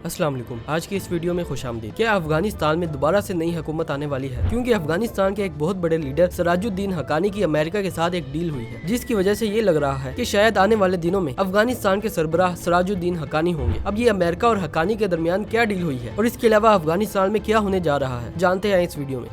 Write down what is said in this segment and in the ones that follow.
अस्सलाम वालेकुम। आज की इस वीडियो में खुश आमदीद। क्या अफगानिस्तान में दोबारा से नई हुकूमत आने वाली है? क्योंकि अफगानिस्तान के एक बहुत बड़े लीडर सिराजुद्दीन हक्कानी की अमेरिका के साथ एक डील हुई है, जिसकी वजह से ये लग रहा है कि शायद आने वाले दिनों में अफगानिस्तान के सरबराह सिराजुद्दीन हक्कानी होंगे। अब ये अमेरिका और हक्कानी के दरमियान क्या डील हुई है और इसके अलावा अफगानिस्तान में क्या होने जा रहा है, जानते हैं इस वीडियो में।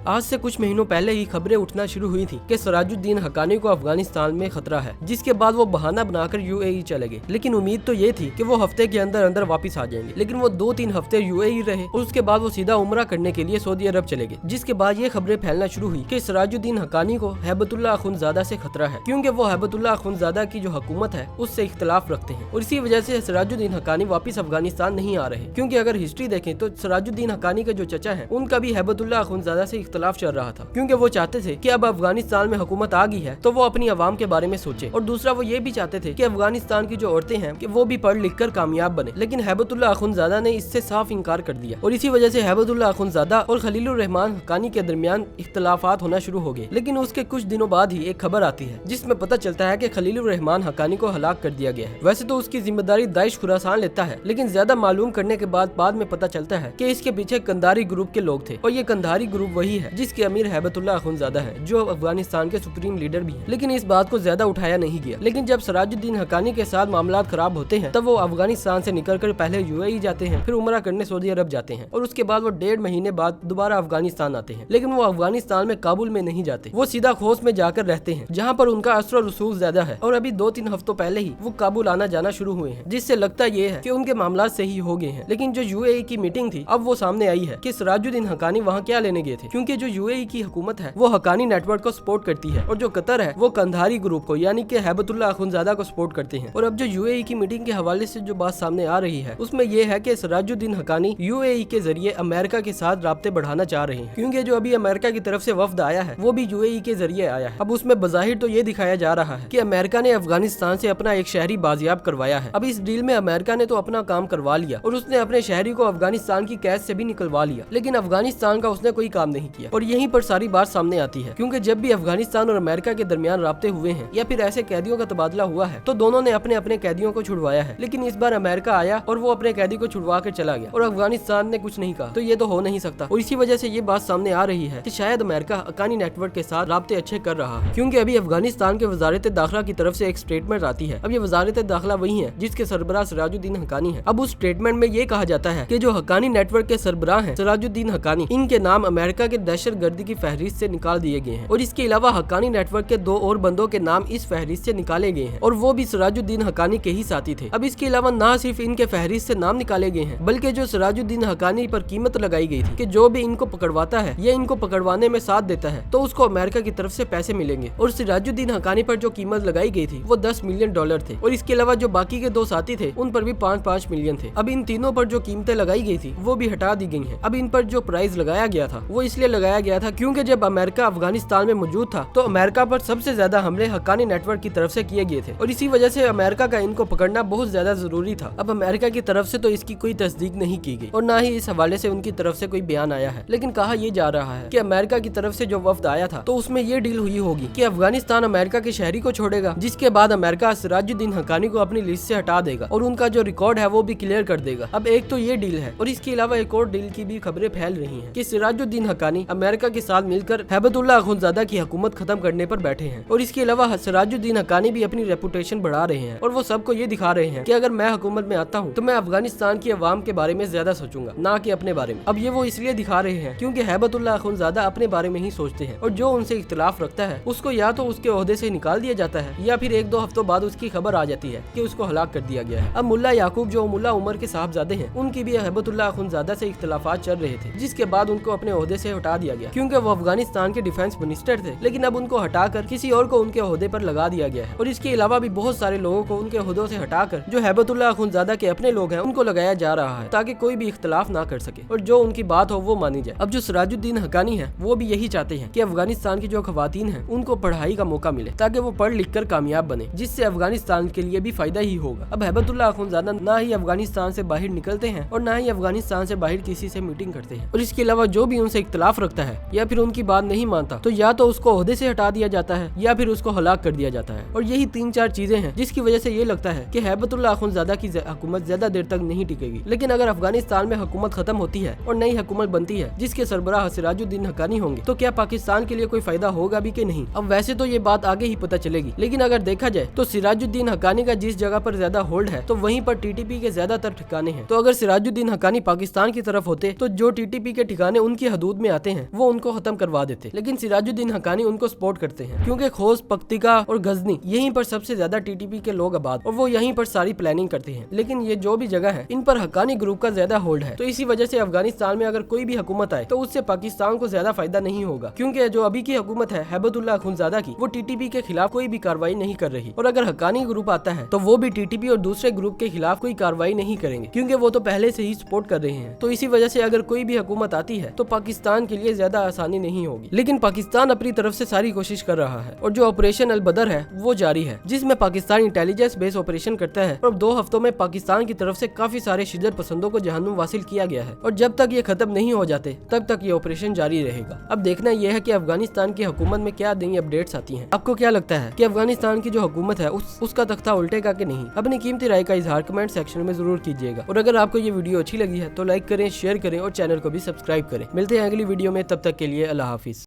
आज से कुछ महीनों पहले ही खबरें उठना शुरू हुई थी कि सिराजुद्दीन हक्कानी को अफगानिस्तान में खतरा है, जिसके बाद वो बहाना बनाकर यूएई चले गए। लेकिन उम्मीद तो ये थी कि वो हफ्ते के अंदर अंदर वापस आ जाएंगे, लेकिन वो 2-3 हफ्ते यूएई रहे और उसके बाद वो सीधा उम्रा करने के लिए सऊदी अरब चले गए। जिसके बाद ये खबरें फैलना शुरू हुई कि सिराजुद्दीन हक्कानी को हैबतुल्लाह अखुंज़ादा से खतरा है, क्योंकि वो हैबतुल्लाह अखुंज़ादा की जो हुकूमत है उससे इख्तलाफ रखते हैं और इसी वजह से सिराजुद्दीन हक्कानी वापस अफगानिस्तान नहीं आ रहे। क्योंकि अगर हिस्ट्री देखें तो सिराजुद्दीन हक्कानी के जो चचा है उनका भी हैबतुल्लाह अखुंज़ादा से इख्तलाफ चल रहा था, क्योंकि वो चाहते थे कि अब अफगानिस्तान में हुकूमत आ गई है तो वो अपनी आवाम के बारे में सोचे, और दूसरा वो ये भी चाहते थे कि अफगानिस्तान की जो औरतें हैं कि वो भी पढ़ लिख कर कामयाब बने। लेकिन हैबतुल्लाह अखुंज़ादा ने इससे साफ इनकार कर दिया और इसी वजह से हैबतुल्लाह अखुंज़ादा और खलीलुर रहमान हक्कानी के दरमियान इख्तलाफात होना शुरू हो गए। लेकिन उसके कुछ दिनों बाद ही एक खबर आती है जिसमें पता चलता है कि खलीलुर रहमान हक्कानी को हलाक कर दिया गया है। वैसे तो उसकी जिम्मेदारी दाइश खुरासान लेता है, लेकिन ज्यादा मालूम करने के बाद में पता चलता है कि इसके पीछे कंधारी ग्रुप के लोग थे, और ये कंधारी ग्रुप वही है जिसके अमीर हैबतुल्लाह अखुंज़ादा है, जो अफगानिस्तान के सुप्रीम लीडर भी हैं। लेकिन इस बात को ज्यादा उठाया नहीं गया। लेकिन जब सिराजुद्दीन हक्कानी के साथ मामलात खराब होते हैं तब वो अफगानिस्तान से निकलकर पहले यूएई जाते हैं, फिर उमरा करने सऊदी अरब जाते हैं और उसके बाद वो 1.5 महीने बाद दोबारा अफगानिस्तान आते हैं। लेकिन वो अफगानिस्तान में काबुल में नहीं जाते, वो सीधा खोस में जाकर रहते हैं, जहाँ पर उनका असर और रसूख ज्यादा है। और अभी 2-3 हफ्तों पहले ही वो काबुल आना जाना शुरू हुए हैं, जिससे लगता ये है कि उनके मामला सही हो गए हैं। लेकिन जो यूएई की मीटिंग थी अब वो सामने आई है कि सिराजुद्दीन हक्कानी वहाँ क्या लेने गए थे, क्योंकि जो यूएई की हुकूमत है वो हक्कानी नेटवर्क को सपोर्ट करती है और जो कतर है वो कंधारी ग्रुप को यानी कि हैबतुल्लाह अखुंज़ादा को सपोर्ट करते हैं। और अब जो यूएई की मीटिंग के हवाले से जो बात सामने आ रही है उसमें यह है कि सिराजुद्दीन हक्कानी यूएई के जरिए अमेरिका के साथ राब्ते बढ़ाना चाह रहे हैं, क्योंकि जो अभी अमेरिका की तरफ से वफ्द आया है वो भी यूएई के जरिए आया है। अब उसमें बज़ाहिर तो ये दिखाया जा रहा है कि अमेरिका ने अफगानिस्तान से अपना एक शहरी बाजियाब करवाया है। अब इस डील में अमेरिका ने तो अपना काम करवा लिया और उसने अपने शहरी को अफगानिस्तान की कैद से भी निकलवा लिया, लेकिन अफगानिस्तान का उसने कोई काम नहीं किया। और यहीं पर सारी बात सामने आती है, क्योंकि जब भी अफगानिस्तान और अमेरिका के दरमियान राब्ते हुए हैं या फिर ऐसे कैदियों का तबादला हुआ है तो दोनों ने अपने अपने कैदियों को छुड़वाया है। लेकिन इस बार अमेरिका आया और वो अपने कैदी को छुड़वा कर चला गया और अफगानिस्तान ने कुछ नहीं कहा, तो ये तो हो नहीं सकता। और इसी वजह से ये बात सामने आ रही है कि शायद अमेरिका हक्कानी नेटवर्क के साथ राब्ते अच्छे कर रहा है, क्योंकि अभी अफगानिस्तान के वजारत दाखिला की तरफ से एक स्टेटमेंट आती है। अब ये वजारत दाखिला वही है जिसके सरबराह सिराजुद्दीन हक्कानी है। अब उस स्टेटमेंट में ये कहा जाता है कि जो हक्कानी नेटवर्क के सरबराह हैं सिराजुद्दीन हक्कानी, इनके नाम अमेरिका के दहशतगर्दी की फहरिस्त से निकाल दिए गए हैं। और इसके अलावा हक्कानी नेटवर्क के 2 और बंदों के नाम इस फहरिस्त से निकाले गए हैं और वो भी सिराजुद्दीन हक्कानी के ही साथी थे। अब इसके अलावा ना सिर्फ इनके फहरिस्त से नाम निकाले गए हैं, बल्कि जो सिराजुद्दीन हक्कानी पर कीमत लगाई गई थी कि जो भी इनको पकड़वाता है या इनको पकड़वाने में साथ देता है तो उसको अमेरिका की तरफ से पैसे मिलेंगे। और सिराजुद्दीन हक्कानी पर जो कीमत लगाई गई थी वो $10 मिलियन थे, और इसके अलावा जो बाकी के 2 साथी थे उन पर भी 5-5 मिलियन थे। अब इन तीनों पर जो कीमतें लगाई गई थी वो भी हटा दी गई है। अब इन पर जो प्राइस लगाया गया था वो इसलिए लगाया गया था क्योंकि जब अमेरिका अफगानिस्तान में मौजूद था तो अमेरिका पर सबसे ज्यादा हमले हक्कानी नेटवर्क की तरफ से किए गए थे, और इसी वजह से अमेरिका का इनको पकड़ना बहुत ज्यादा जरूरी था। अब अमेरिका की तरफ से तो इसकी कोई तस्दीक नहीं की गई और ना ही इस हवाले से उनकी तरफ से कोई बयान आया है। लेकिन कहा यह जा रहा है कि अमेरिका की तरफ से जो वफ्द आया था तो उसमें ये डील हुई होगी कि अफगानिस्तान अमेरिका के शहरी को छोड़ेगा, जिसके बाद अमेरिका सिराजुद्दीन हक्कानी को अपनी लिस्ट से हटा देगा और उनका जो रिकॉर्ड है वो भी क्लियर कर देगा। अब एक तो ये डील है, और इसके अलावा एक और डील की भी खबरें फैल रही हैं कि सिराजुद्दीन हक्कानी अमेरिका के साथ मिलकर हैबतुल्लाह अखुंज़ादा की हुकूमत खत्म करने पर बैठे हैं। और इसके अलावा सिराजुद्दीन हक्कानी भी अपनी रेपुटेशन बढ़ा रहे हैं और वो सबको ये दिखा रहे हैं कि अगर मैं हुकूमत में आता हूँ तो मैं अफगानिस्तान की अवाम के बारे में ज्यादा सोचूंगा, ना कि अपने बारे में। अब ये वो इसलिए दिखा रहे हैं क्योंकि हैबतुल्लाह अखुंज़ादा अपने बारे में ही सोचते हैं, और जो उनसे इख्तिलाफ रखता है उसको या तो उसके ओहदे से निकाल दिया जाता है या फिर 1-2 हफ्तों बाद उसकी खबर आ जाती है कि उसको हलाक कर दिया गया है। अब मुल्ला याकूब जो मुल्ला उमर के साहबजादे हैं उनकी भी हैबतुल्लाह अखुंज़ादा से इख्तिलाफात चल रहे थे, जिसके बाद उनको अपने ओहदे से हटा दिया गया क्योंकि वो अफगानिस्तान के डिफेंस मिनिस्टर थे। लेकिन अब उनको हटाकर किसी और को उनके ओहदे पर लगा दिया गया है, और इसके अलावा भी बहुत सारे लोगों को उनके ओहदों से हटाकर जो हैबतुल्लाह अखुंज़ादा के अपने लोग हैं उनको लगाया जा रहा है ताकि कोई भी इख्तिलाफ ना कर सके और जो उनकी बात हो वो मानी जाए। अब जो सिराजुद्दीन हक्कानी है वो भी यही चाहते हैं कि अफगानिस्तान की जो खवातीन हैं उनको पढ़ाई का मौका मिले ताकि वो पढ़ लिख कर कामयाब बने, जिससे अफगानिस्तान के लिए भी फायदा ही होगा। अब हैबतुल्लाह अखुंज़ादा ना ही अफगानिस्तान से बाहर निकलते हैं और ना ही अफगानिस्तान से बाहर किसी से मीटिंग करते हैं, और इसके अलावा जो भी उनसे इख्तिलाफ रखता है या फिर उनकी बात नहीं मानता तो या तो उसको ओहदे से हटा दिया जाता है या फिर उसको हलाक कर दिया जाता है। और यही 3-4 चीजें हैं जिसकी वजह से ये लगता है कि हैबतुल्लाह अखुंज़ादा की हुकूमत ज्यादा देर तक नहीं टिकेगी। लेकिन अगर अफगानिस्तान में हुकूमत खत्म होती है और नई हुकूमत बनती है जिसके सरबराह सिराजुद्दीन हक्कानी होंगे तो क्या पाकिस्तान के लिए कोई फायदा होगा भी कि नहीं? अब वैसे तो ये बात आगे ही पता चलेगी, लेकिन अगर देखा जाए तो सिराजुद्दीन हक्कानी का जिस जगह पर ज्यादा होल्ड है तो वहीं पर टीटीपी के ज्यादातर ठिकाने हैं। तो अगर सिराजुद्दीन हक्कानी पाकिस्तान की तरफ होते तो जो टीटीपी के ठिकाने उनकी हदूद में आते हैं वो उनको खत्म करवा देते, लेकिन सिराजुद्दीन हक्कानी उनको सपोर्ट करते हैं क्योंकि खोस्त, पख्तिका और गजनी यहीं पर सबसे ज्यादा टीटीपी के लोग आबाद और वो यहीं पर सारी प्लानिंग करते हैं। लेकिन ये जो भी जगह है इन पर हक्कानी ग्रुप का ज्यादा होल्ड है, तो इसी वजह से अफगानिस्तान में अगर कोई भी हुकूमत आए तो उससे पाकिस्तान को ज्यादा फायदा नहीं होगा, क्योंकि जो अभी की हुकूमत है हैबतुल्लाह अखुंज़ादा की, वो टीटीपी के खिलाफ कोई भी कार्रवाई नहीं कर रही। और अगर हक्कानी ग्रुप आता है तो वो भी टीटीपी और दूसरे ग्रुप के खिलाफ कोई कार्रवाई नहीं करेंगे, क्योंकि वो तो पहले से ही सपोर्ट कर रहे हैं। तो इसी वजह से अगर कोई भी हुकूमत आती है तो पाकिस्तान के लिए ज्यादा आसानी नहीं होगी। लेकिन पाकिस्तान अपनी तरफ से सारी कोशिश कर रहा है और जो ऑपरेशन अल बदर है वो जारी है, जिसमें पाकिस्तान इंटेलिजेंस बेस ऑपरेशन करता है और 2 हफ्तों में पाकिस्तान की तरफ से काफी सारे शिद्दत पसंदों को जहन्नुम वासिल किया गया है और जब तक ये खत्म नहीं हो जाते तब तक ये ऑपरेशन जारी रहेगा। अब देखना यह है कि अफगानिस्तान की हुकूमत में क्या नई अपडेट्स आती हैं। आपको क्या लगता है कि अफगानिस्तान की जो हुकूमत है उसका तख्ता उल्टेगा कि नहीं? अपनी कीमती राय का इजहार कमेंट सेक्शन में जरूर कीजिएगा। और अगर आपको ये वीडियो अच्छी लगी है तो लाइक करें, शेयर करें और चैनल को भी सब्सक्राइब करें। मिलते हैं अगली वीडियो में, तब तक के लिए अल्लाह हाफिज।